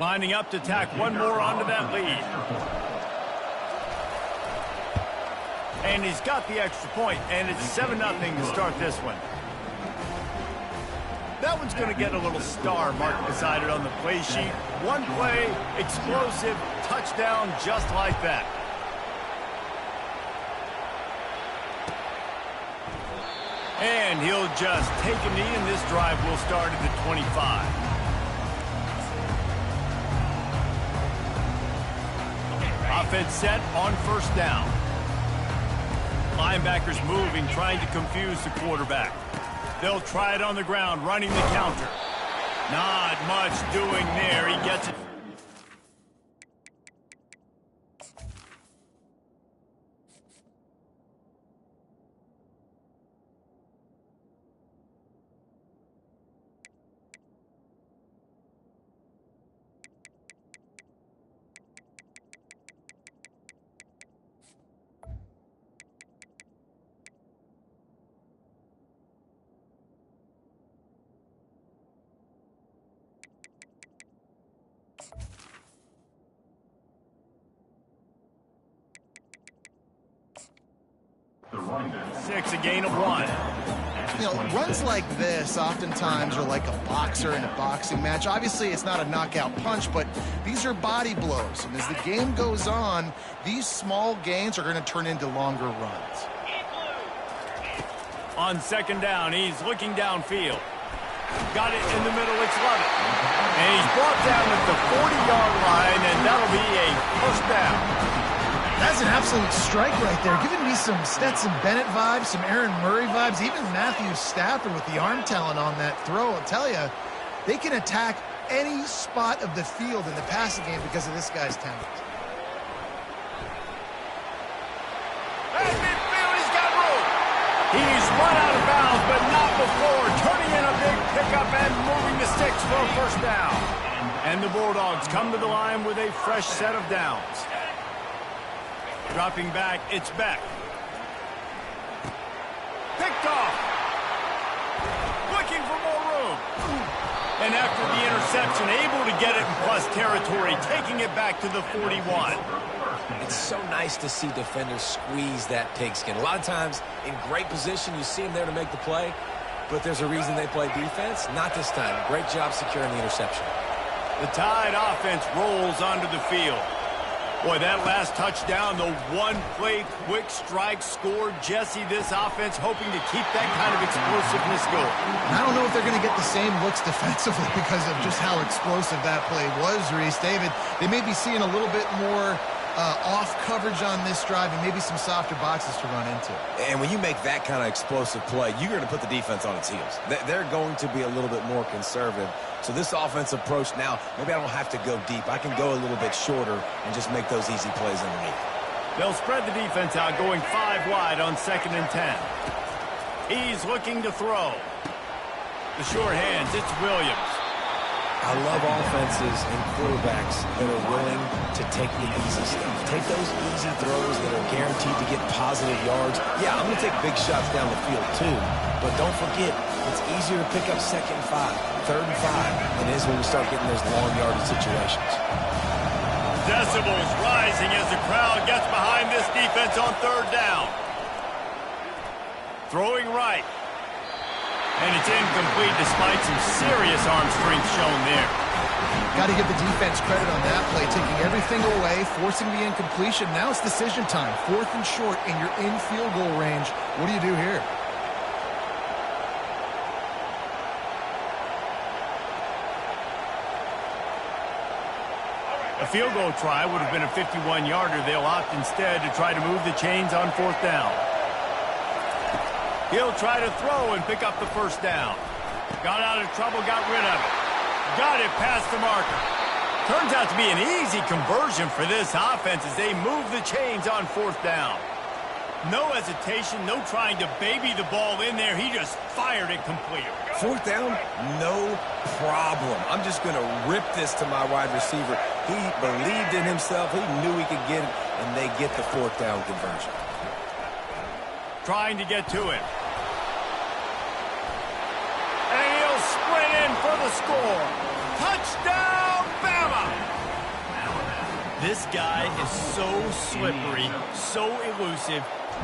Lining up to tack one more onto that lead. And he's got the extra point, and it's 7-0 to start this one. That one's going to get a little star mark beside it on the play sheet. One play, explosive, touchdown just like that. And he'll just take a knee, and this drive will start at the 25. Offense set on first down. Linebackers moving, trying to confuse the quarterback. They'll try it on the ground, running the counter. Not much doing there. He gets it. Six, a gain of 1. You know, runs like this oftentimes are like a boxer in a boxing match. Obviously, it's not a knockout punch, but these are body blows. And as the game goes on, these small gains are going to turn into longer runs. On second down, he's looking downfield. Got it in the middle, it's Lovett. And he's brought down at the 40-yard line, and that'll be a first down. That's an absolute strike right there, giving me some Stetson Bennett vibes, some Aaron Murray vibes, even Matthew Stafford with the arm talent on that throw. I'll tell you, they can attack any spot of the field in the passing game because of this guy's talent. At midfield, he's got room. He's run out of bounds, but not before turning in a big pickup and moving the sticks for a first down. And the Bulldogs come to the line with a fresh set of downs. Dropping back, it's Beck. Picked off. Looking for more room. And after the interception, able to get it in plus territory, taking it back to the 41. It's so nice to see defenders squeeze that pigskin. A lot of times, in great position, you see them there to make the play, but there's a reason they play defense. Not this time. Great job securing the interception. The Tide offense rolls onto the field. Boy, that last touchdown, the one-play quick strike scored. Jesse, this offense hoping to keep that kind of explosiveness going. And I don't know if they're going to get the same looks defensively because of just how explosive that play was, Reese. David, they may be seeing a little bit more off coverage on this drive and maybe some softer boxes to run into. And when you make that kind of explosive play, you're going to put the defense on its heels. They're going to be a little bit more conservative. So this offensive approach now, maybe I don't have to go deep. I can go a little bit shorter and just make those easy plays underneath. They'll spread the defense out, going 5 wide on 2nd and 10. He's looking to throw. The short hands, it's Williams. I love offenses and quarterbacks that are willing to take the easy stuff. Take those easy throws that are guaranteed to get positive yards. Yeah, I'm going to take big shots down the field too, but don't forget, it's easier to pick up 2nd and 5, 3rd and 5 than it is when we start getting those long yardage situations. Decibels rising as the crowd gets behind this defense on 3rd down. Throwing right. And it's incomplete despite some serious arm strength shown there. Got to give the defense credit on that play, taking everything away, forcing the incompletion. Now it's decision time. 4th and short, and you're in field goal range. What do you do here? A field goal try would have been a 51-yarder. They'll opt instead to try to move the chains on 4th down. He'll try to throw and pick up the first down. Got out of trouble, got rid of it. Got it past the marker. Turns out to be an easy conversion for this offense as they move the chains on 4th down. No hesitation, no trying to baby the ball in there. He just fired it complete. 4th down, no problem. I'm just going to rip this to my wide receiver. He believed in himself. He knew he could get it, and they get the 4th down conversion. Trying to get to it. And he'll sprint in for the score. Touchdown, Bama! This guy is so slippery, so elusive.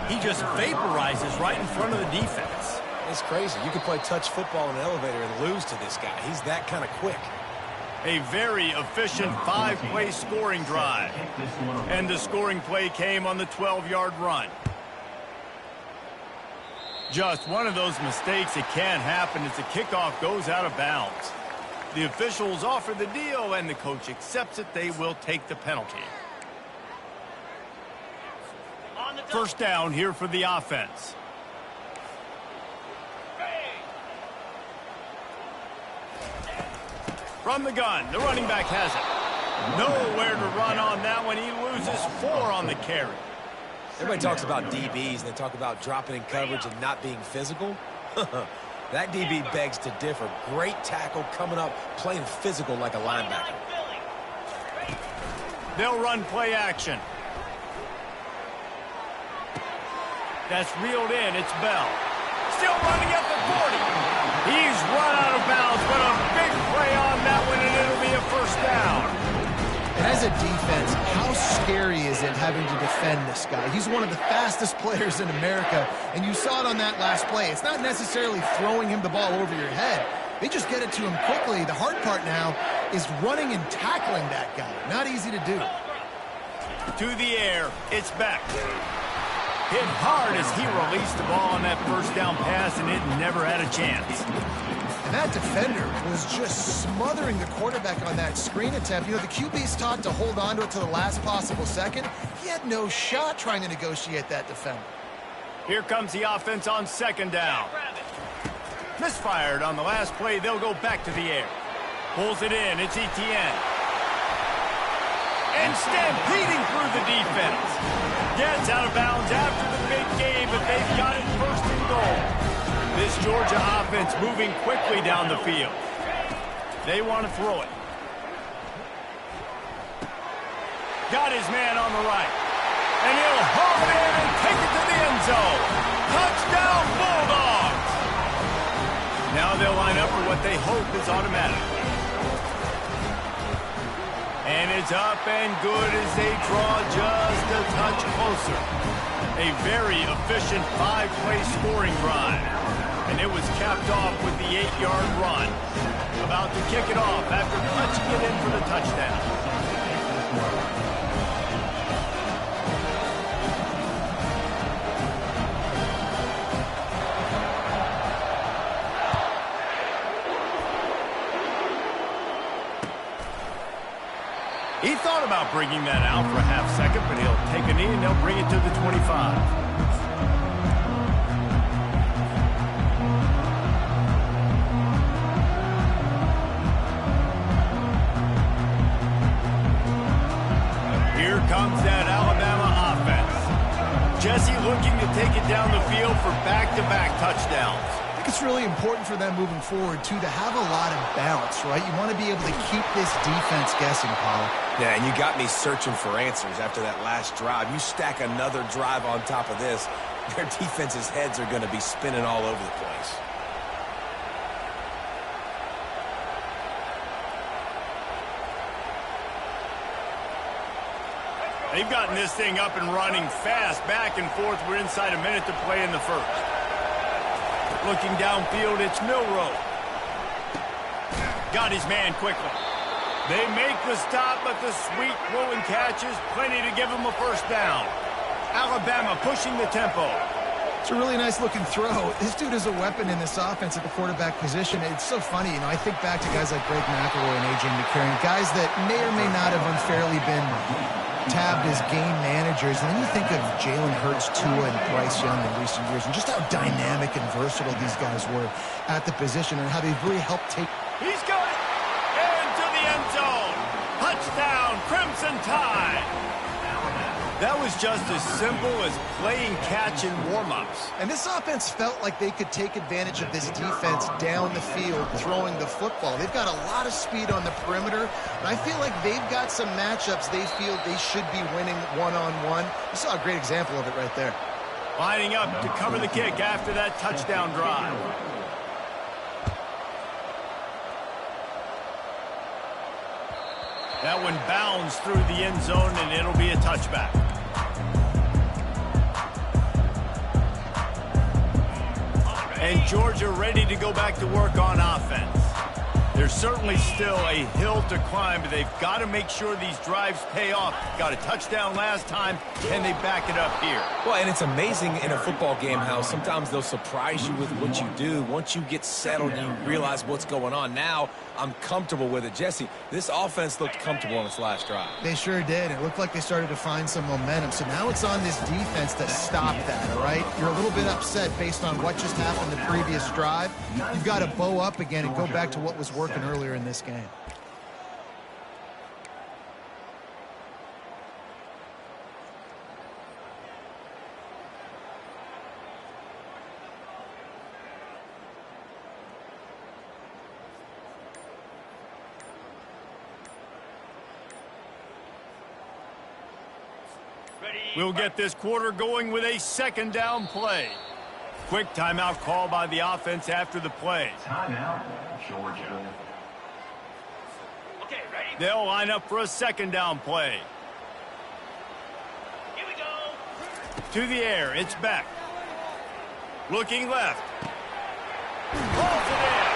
He just vaporizes right in front of the defense. It's crazy. You can play touch football in an elevator and lose to this guy. He's that kind of quick. A very efficient 5-play scoring drive. And the scoring play came on the 12-yard run. Just one of those mistakes that can happen as the kickoff goes out of bounds. The officials offer the deal, and the coach accepts it. They will take the penalty. First down here for the offense. From the gun, the running back has it. Nowhere to run on that one. He loses 4 on the carry. Everybody talks about DBs, and they talk about dropping in coverage and not being physical. That DB begs to differ. Great tackle coming up, playing physical like a linebacker. They'll run play action. That's reeled in. It's Bell. Still running at the 40. He's run out of bounds, but a big play on that one, and it'll be a first down. And as a defense, how scary is it having to defend this guy? He's one of the fastest players in America, and you saw it on that last play. It's not necessarily throwing him the ball over your head. They just get it to him quickly. The hard part now is running and tackling that guy. Not easy to do. To the air, it's back. Hit hard as he released the ball on that first down pass, and it never had a chance. And that defender was just smothering the quarterback on that screen attempt. You know, the QB's taught to hold on to it to the last possible second. He had no shot trying to negotiate that defender. Here comes the offense on second down. Misfired on the last play. They'll go back to the air. Pulls it in. It's Etienne. And stampeding through the defense. Gets out of bounds after the big game, but they've got it first and goal. This Georgia offense moving quickly down the field. They want to throw it. Got his man on the right. And he'll haul it in and take it to the end zone. Touchdown, Bulldogs! Now they'll line up for what they hope is automatic. And it's up and good as they draw just a touch closer. A very efficient 5-play scoring drive. And it was capped off with the 8-yard run. About to kick it off after punching it in for the touchdown. He thought about bringing that out for a half second, but he'll take a knee and they'll bring it to the 25. Here comes that Alabama offense. Jesse looking to take it down the field for back-to-back touchdowns. I think it's really important for them moving forward, too, to have a lot of balance, right? You want to be able to keep this defense guessing, Paul. Yeah, and you got me searching for answers after that last drive. You stack another drive on top of this, their defense's heads are going to be spinning all over the place. They've gotten this thing up and running fast, back and forth. We're inside a minute to play in the first. Looking downfield, it's Milroe. Got his man quickly. They make the stop, but the sweet throw and catch is plenty to give them a first down. Alabama pushing the tempo. It's a really nice-looking throw. This dude is a weapon in this offense at the quarterback position. It's so funny, you know, I think back to guys like Greg McElroy and A.J. McCarron, guys that may or may not have unfairly been tabbed as game managers. And then you think of Jalen Hurts, Tua, and Bryce Young in recent years, and just how dynamic and versatile these guys were at the position and how they've really helped take... He's got it! Into the end zone! Touchdown, Crimson Tide! That was just as simple as playing catch in warm-ups. And this offense felt like they could take advantage of this defense down the field throwing the football. They've got a lot of speed on the perimeter, and I feel like they've got some matchups they feel they should be winning one-on-one. You saw a great example of it right there. Lining up to cover the kick after that touchdown drive. That one bounds through the end zone, and it'll be a touchback. And Georgia ready to go back to work on offense. There's certainly still a hill to climb, but they've got to make sure these drives pay off. Got a touchdown last time. Can they back it up here? Well, and it's amazing in a football game how sometimes they'll surprise you with what you do. Once you get settled, you realize what's going on. Now, I'm comfortable with it. Jesse, this offense looked comfortable on its last drive. They sure did. It looked like they started to find some momentum. So now it's on this defense to stop that, all right? You're a little bit upset based on what just happened the previous drive. You've got to bow up again and go back to what was working earlier in this game. We'll get this quarter going with a second down play. Quick timeout call by the offense after the play. Timeout, Georgia. Okay, ready? They'll line up for a second down play. Here we go. To the air, it's back. Looking left. Pulls it in.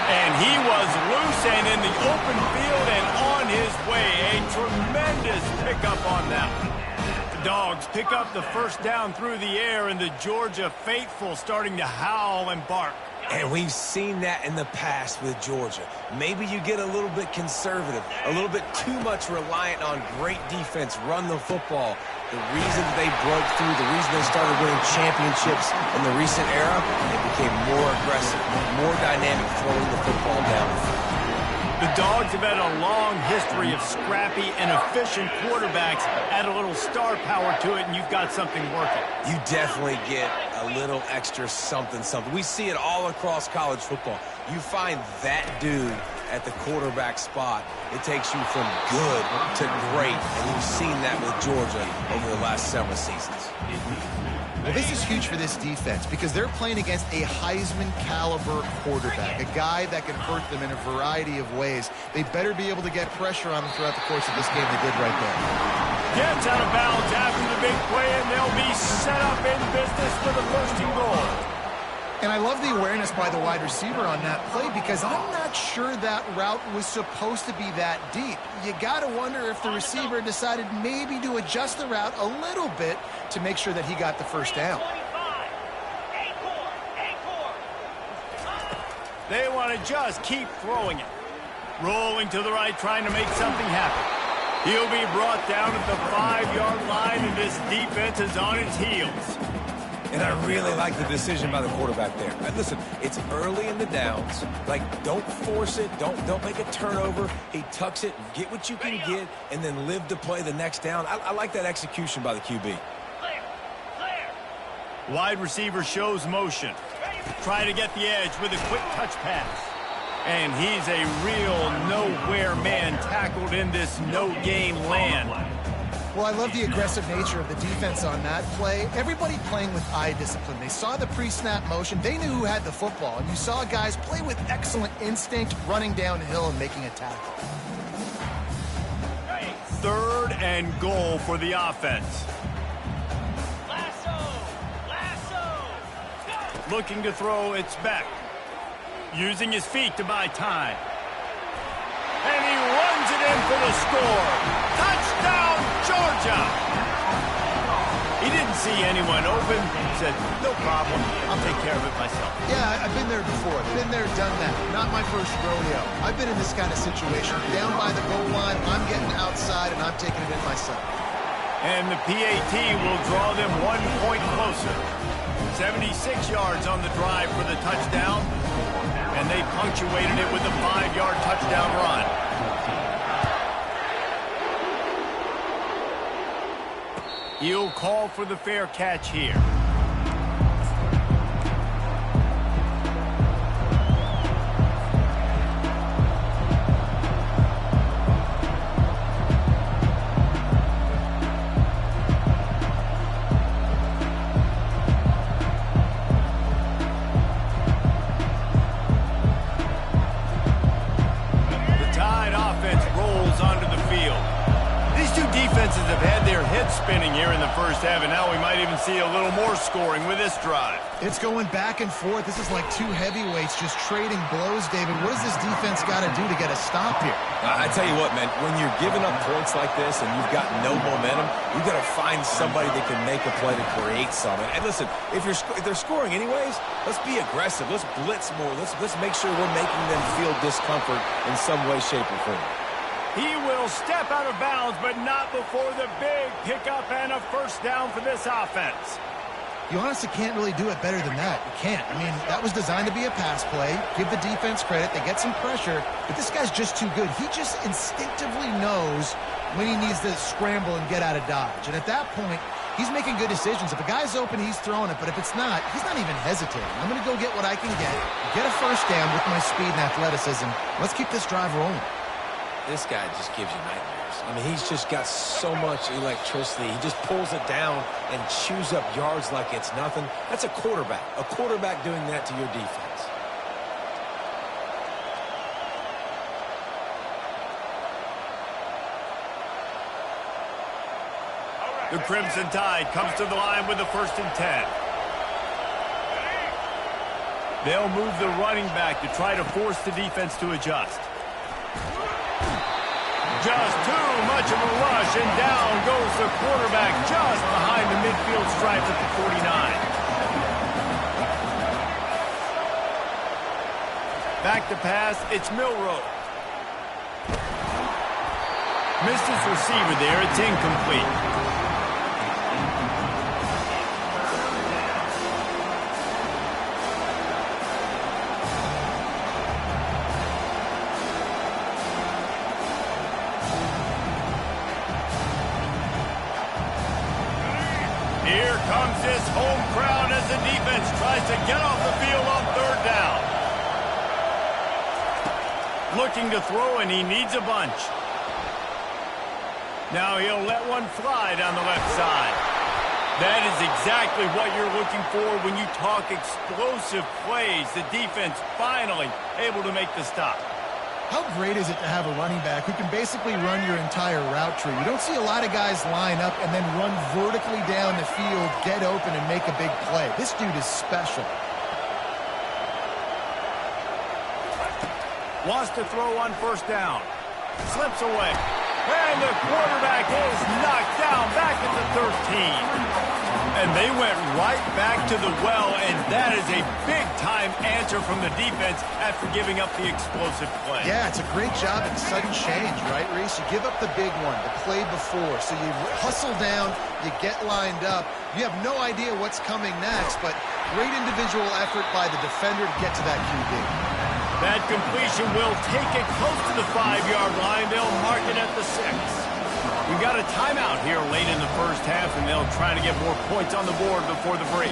And he was loose and in the open field and on his way. A tremendous pickup on that one. Dogs pick up the first down through the air, and the Georgia faithful starting to howl and bark. And we've seen that in the past with Georgia. Maybe you get a little bit conservative, a little bit too much reliant on great defense, run the football. The reason they broke through, the reason they started winning championships in the recent era, they became more aggressive, more dynamic throwing the football down the field. The Dogs have had a long history of scrappy and efficient quarterbacks. Add a little star power to it, and you've got something working. You definitely get a little extra something. We see it all across college football. You find that dude at the quarterback spot, it takes you from good to great, and you've seen that with Georgia over the last several seasons. Well, this is huge for this defense because they're playing against a Heisman-caliber quarterback, a guy that can hurt them in a variety of ways. They better be able to get pressure on them throughout the course of this game. They did right there. Gets out of bounds after the big play, and they'll be set up in business for the first and goal. And I love the awareness by the wide receiver on that play because I'm not sure that route was supposed to be that deep. You got to wonder if the receiver decided maybe to adjust the route a little bit to make sure that he got the first down. They want to just keep throwing it. Rolling to the right, trying to make something happen. He'll be brought down at the 5-yard line, and this defense is on its heels. And I really like the decision by the quarterback there. Listen, it's early in the downs. Like, don't force it. Don't make a turnover. He tucks it, get what you can get, and then live to play the next down. I like that execution by the QB. Wide receiver shows motion. Try to get the edge with a quick touch pass. And he's a real nowhere man tackled in this no-gain land. Well, I love the aggressive nature of the defense on that play. Everybody playing with eye discipline. They saw the pre-snap motion. They knew who had the football. And you saw guys play with excellent instinct, running downhill and making a tackle. 3rd and goal for the offense. Looking to throw, it's back. Using his feet to buy time. And he runs it in for the score. Touchdown, Georgia! He didn't see anyone open. Said, no problem. I'll take care of it myself. Yeah, I've been there before. Been there, done that. Not my first rodeo. I've been in this kind of situation. Down by the goal line, I'm getting outside, and I'm taking it in myself. And the PAT will draw them 1 point closer. 76 yards on the drive for the touchdown. And they punctuated it with a 5-yard touchdown run. He'll call for the fair catch here. The Tide offense rolls onto the the first half, and now we might even see a little more scoring with this drive. It's going back and forth. This is like two heavyweights just trading blows, David. What does this defense got to do to get a stop here? I tell you what, man, when you're giving up points like this and you've got no momentum, you've got to find somebody that can make a play to create something. And listen, if they're scoring anyways, let's be aggressive. Let's blitz more. Let's make sure we're making them feel discomfort in some way, shape, or form. He will step out of bounds, but not before the big pickup and a first down for this offense. You honestly can't really do it better than that. You can't. I mean, that was designed to be a pass play. Give the defense credit. They get some pressure, but this guy's just too good. He just instinctively knows when he needs to scramble and get out of dodge. And at that point, he's making good decisions. If a guy's open, he's throwing it. But if it's not, he's not even hesitating. I'm going to go get what I can get a first down with my speed and athleticism. Let's keep this drive rolling. This guy just gives you nightmares. I mean, he's just got so much electricity. He just pulls it down and chews up yards like it's nothing. That's a quarterback. A quarterback doing that to your defense. The Crimson Tide comes to the line with the 1st and 10. They'll move the running back to try to force the defense to adjust. Just too much of a rush, and down goes the quarterback just behind the midfield stripe at the 49. Back to pass, it's Milroe. Missed his receiver there, it's incomplete. Here comes this home crowd as the defense tries to get off the field on 3rd down. Looking to throw, and he needs a bunch. Now he'll let one fly down the left side. That is exactly what you're looking for when you talk explosive plays. The defense finally able to make the stop. How great is it to have a running back who can basically run your entire route tree? You don't see a lot of guys line up and then run vertically down the field, get open, and make a big play. This dude is special. Wants to throw on 1st down. Slips away. And the quarterback is knocked down back at the 13. And they went right back to the well, and that is a big-time answer from the defense after giving up the explosive play. Yeah, it's a great job at sudden change, right, Reese? You give up the big one, the play before, so you hustle down, you get lined up. You have no idea what's coming next, but great individual effort by the defender to get to that QB. That completion will take it close to the 5-yard line. They'll mark it at the 6. We got a timeout here late in the first half, and they'll try to get more points on the board before the break.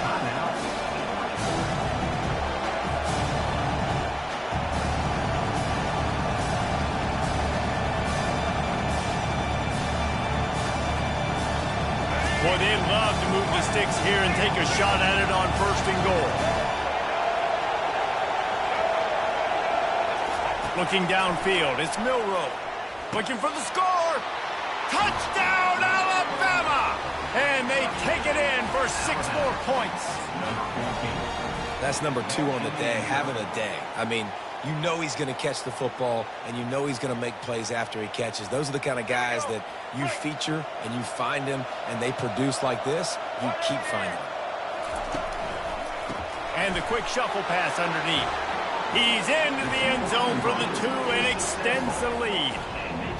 Boy, they'd love to move the sticks here and take a shot at it on 1st and goal. Looking downfield, it's Milroe. Looking for the score. Touchdown, Alabama! And they take it in for 6 more points. That's number 2 on the day, having a day. I mean, you know he's going to catch the football, and you know he's going to make plays after he catches. Those are the kind of guys that you feature and you find them, and they produce like this. You keep finding them. And the quick shuffle pass underneath. He's into the end zone for the 2 and extends the lead.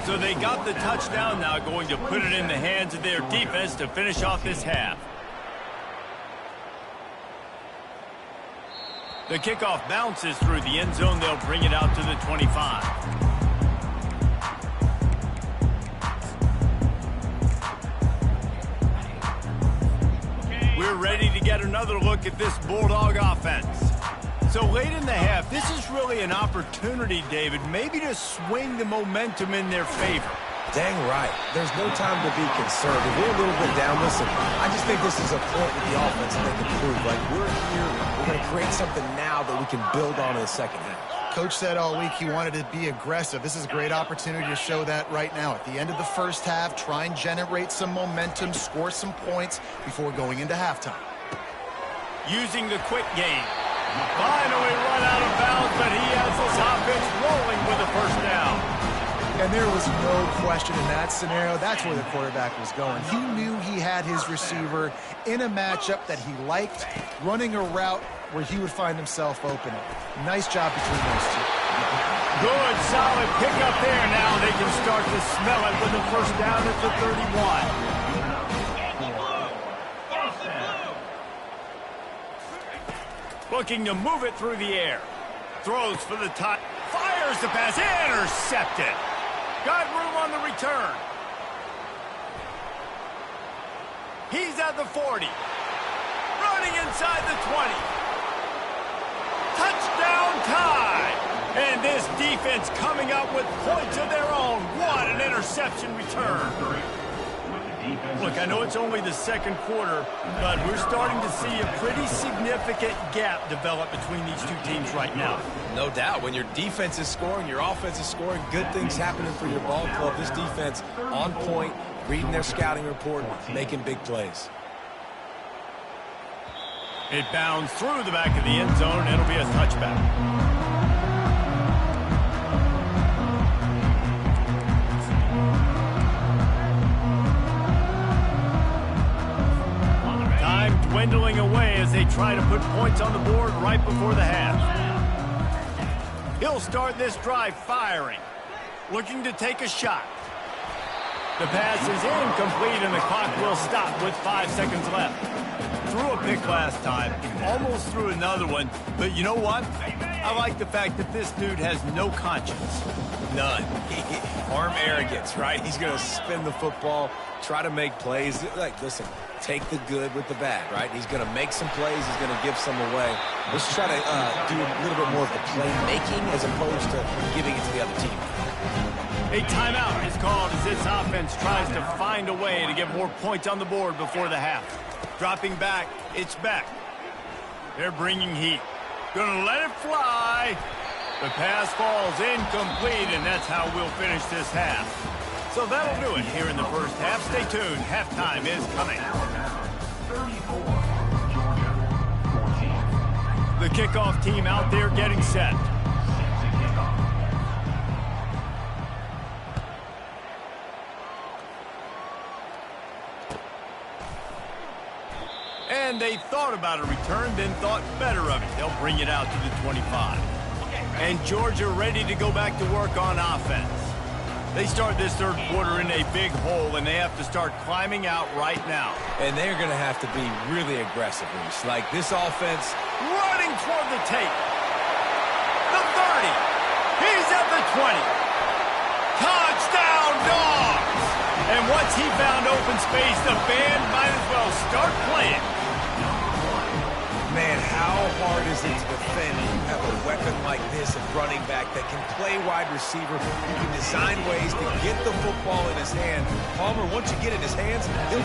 So they got the touchdown, now going to put it in the hands of their defense to finish off this half. The kickoff bounces through the end zone. They'll bring it out to the 25. We're ready to get another look at this Bulldog offense. So late in the half, this is really an opportunity, David, maybe to swing the momentum in their favor. Dang right. There's no time to be concerned. If we're a little bit down, listen, I just think this is a point with the offense that they can prove. Like, we're here, we're going to create something now that we can build on in the second half. Coach said all week he wanted to be aggressive. This is a great opportunity to show that right now. At the end of the first half, try and generate some momentum, score some points before going into halftime. Using the quick game. Finally run out of bounds, but he has his offense rolling with a first down. And there was no question in that scenario. That's where the quarterback was going. He knew he had his receiver in a matchup that he liked, running a route where he would find himself open. Nice job between those two. Good, solid pickup there. Now they can start to smell it with the first down at the 31. Looking to move it through the air. Throws for the top. Fires the pass. Intercepted. Got room on the return. He's at the 40. Running inside the 20. Touchdown tie. And this defense coming up with points of their own. What an interception return. Look, I know it's only the second quarter, but we're starting to see a pretty significant gap develop between these two teams right now. No doubt. When your defense is scoring, your offense is scoring, good things happening for your ball club. This defense on point, reading their scouting report, making big plays. It bounds through the back of the end zone. It'll be a touchback. Dwindling away as they try to put points on the board right before the half. He'll start this drive firing, looking to take a shot. The pass is incomplete and the clock will stop with 5 seconds left. Threw a pick last time, almost threw another one, but you know what? I like the fact that this dude has no conscience. None. Arm arrogance, right? He's going to spin the football, try to make plays. Like, listen, take the good with the bad, right? He's going to make some plays. He's going to give some away. Let's try to do a little bit more of the playmaking as opposed to giving it to the other team. A timeout is called as this offense tries to find a way to get more points on the board before the half. Dropping back, it's back. They're bringing heat. Gonna let it fly. The pass falls incomplete, and that's how we'll finish this half. So that'll do it here in the first half. Stay tuned. Halftime is coming. The kickoff team out there getting set. And they thought about a return, then thought better of it. They'll bring it out to the 25. And Georgia ready to go back to work on offense. They start this third quarter in a big hole, and they have to start climbing out right now. And they're going to have to be really aggressive, Reese. Like this offense. Running toward the tape. The 30. He's at the 20. Touchdown, Dogs! And once he found open space, the band might as well start playing. Man, how hard is it to defend when you have a weapon like this at running back that can play wide receiver, who can design ways to get the football in his hand? Palmer, once you get it in his hands, he'll